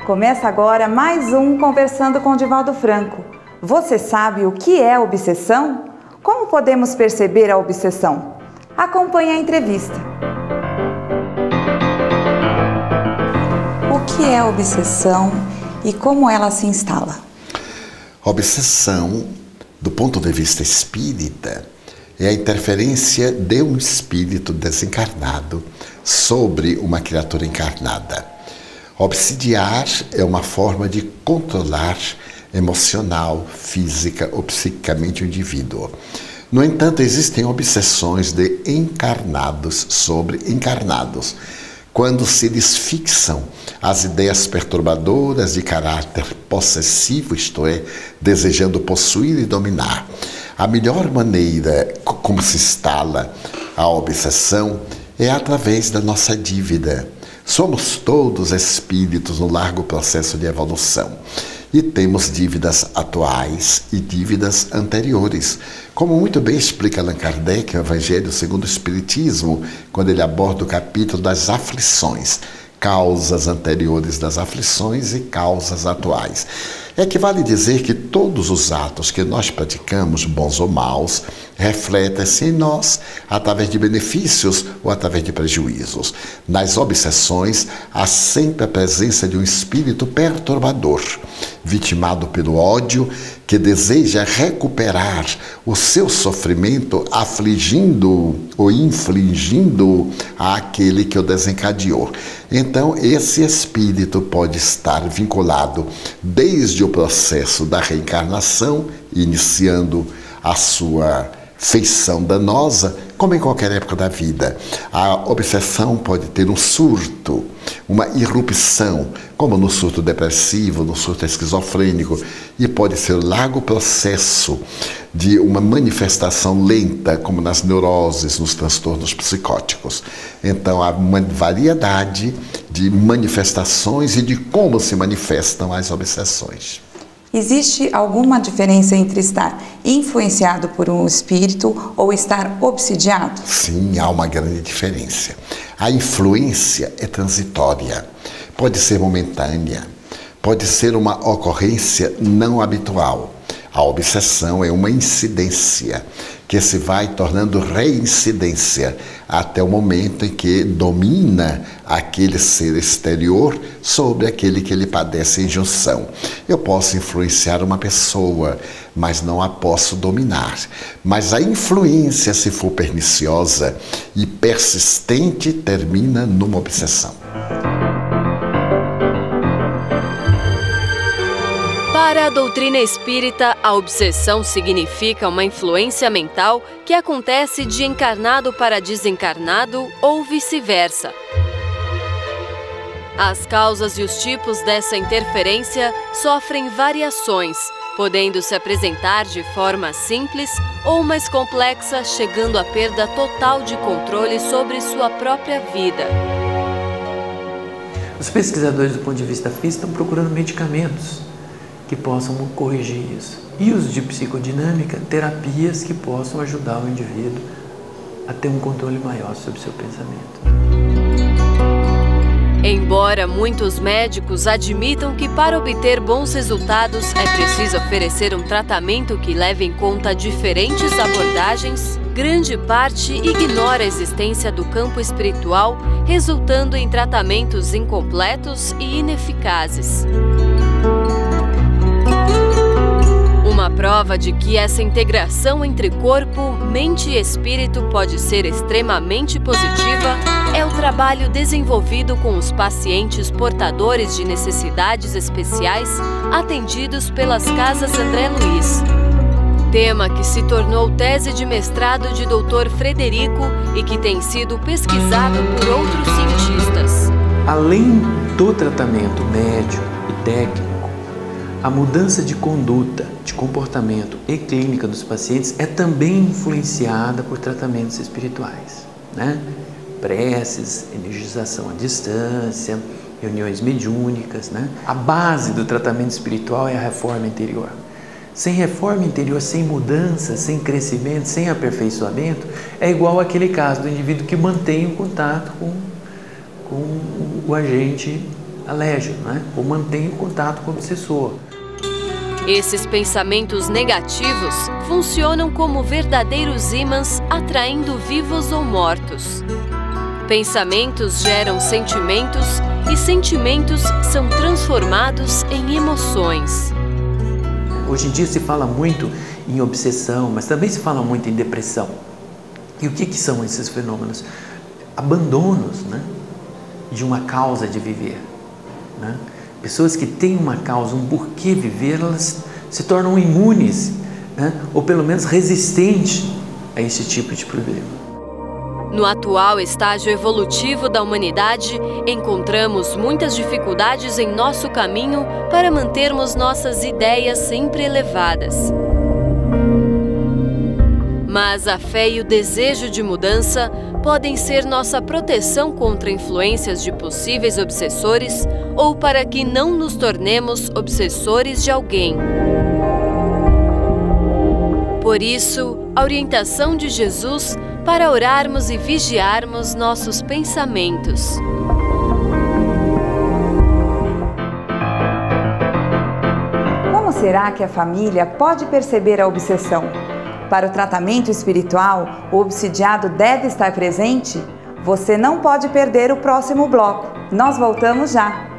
Começa agora mais um Conversando com Divaldo Franco. Você sabe o que é obsessão? Como podemos perceber a obsessão? Acompanhe a entrevista. O que é obsessão e como ela se instala? Obsessão, do ponto de vista espírita, é a interferência de um espírito desencarnado sobre uma criatura encarnada. Obsidiar é uma forma de controlar emocional, física ou psiquicamente o indivíduo. No entanto, existem obsessões de encarnados sobre encarnados, quando se lhes fixam as ideias perturbadoras de caráter possessivo, isto é, desejando possuir e dominar. A melhor maneira como se instala a obsessão é através da nossa dívida. Somos todos espíritos no largo processo de evolução e temos dívidas atuais e dívidas anteriores. Como muito bem explica Allan Kardec, o Evangelho segundo o Espiritismo, quando ele aborda o capítulo das aflições, causas anteriores das aflições e causas atuais. Equivale dizer que todos os atos que nós praticamos, bons ou maus, refletem-se em nós através de benefícios ou através de prejuízos. Nas obsessões, há sempre a presença de um espírito perturbador, vitimado pelo ódio, que deseja recuperar o seu sofrimento afligindo ou infligindo àquele que o desencadeou. Então, esse espírito pode estar vinculado desde o processo da reencarnação, iniciando a sua feição danosa, como em qualquer época da vida. A obsessão pode ter um surto, uma irrupção, como no surto depressivo, no surto esquizofrênico, e pode ser um largo processo de uma manifestação lenta, como nas neuroses, nos transtornos psicóticos. Então, há uma variedade de manifestações e de como se manifestam as obsessões. Existe alguma diferença entre estar influenciado por um espírito ou estar obsidiado? Sim, há uma grande diferença. A influência é transitória, pode ser momentânea, pode ser uma ocorrência não habitual. A obsessão é uma incidência que se vai tornando reincidência até o momento em que domina aquele ser exterior sobre aquele que ele padece em junção. Eu posso influenciar uma pessoa, mas não a posso dominar. Mas a influência, se for perniciosa e persistente, termina numa obsessão. Para a doutrina espírita, a obsessão significa uma influência mental que acontece de encarnado para desencarnado ou vice-versa. As causas e os tipos dessa interferência sofrem variações, podendo se apresentar de forma simples ou mais complexa, chegando à perda total de controle sobre sua própria vida. Os pesquisadores do ponto de vista físico estão procurando medicamentos que possam corrigir isso. E os de psicodinâmica, terapias que possam ajudar o indivíduo a ter um controle maior sobre o seu pensamento. Embora muitos médicos admitam que para obter bons resultados é preciso oferecer um tratamento que leve em conta diferentes abordagens, grande parte ignora a existência do campo espiritual, resultando em tratamentos incompletos e ineficazes. Uma prova de que essa integração entre corpo, mente e espírito pode ser extremamente positiva é o trabalho desenvolvido com os pacientes portadores de necessidades especiais atendidos pelas Casas André Luiz. Tema que se tornou tese de mestrado de Dr. Frederico e que tem sido pesquisado por outros cientistas. Além do tratamento médico e técnico, a mudança de conduta, de comportamento e clínica dos pacientes é também influenciada por tratamentos espirituais, né? Preces, energização à distância, reuniões mediúnicas, né? A base do tratamento espiritual é a reforma interior. Sem reforma interior, sem mudança, sem crescimento, sem aperfeiçoamento, é igual àquele caso do indivíduo que mantém o contato com o agente aleja, né? Ou mantém o contato com o obsessor. Esses pensamentos negativos funcionam como verdadeiros ímãs, atraindo vivos ou mortos. Pensamentos geram sentimentos e sentimentos são transformados em emoções. Hoje em dia se fala muito em obsessão, mas também se fala muito em depressão. E o que são esses fenômenos? Abandonos, né, de uma causa de viver, né? Pessoas que têm uma causa, um porquê viver, elas se tornam imunes, né, ou pelo menos resistentes a esse tipo de problema. No atual estágio evolutivo da humanidade, encontramos muitas dificuldades em nosso caminho para mantermos nossas ideias sempre elevadas. Mas a fé e o desejo de mudança podem ser nossa proteção contra influências de possíveis obsessores ou para que não nos tornemos obsessores de alguém. Por isso, a orientação de Jesus para orarmos e vigiarmos nossos pensamentos. Como será que a família pode perceber a obsessão? Para o tratamento espiritual, o obsidiado deve estar presente? Você não pode perder o próximo bloco. Nós voltamos já!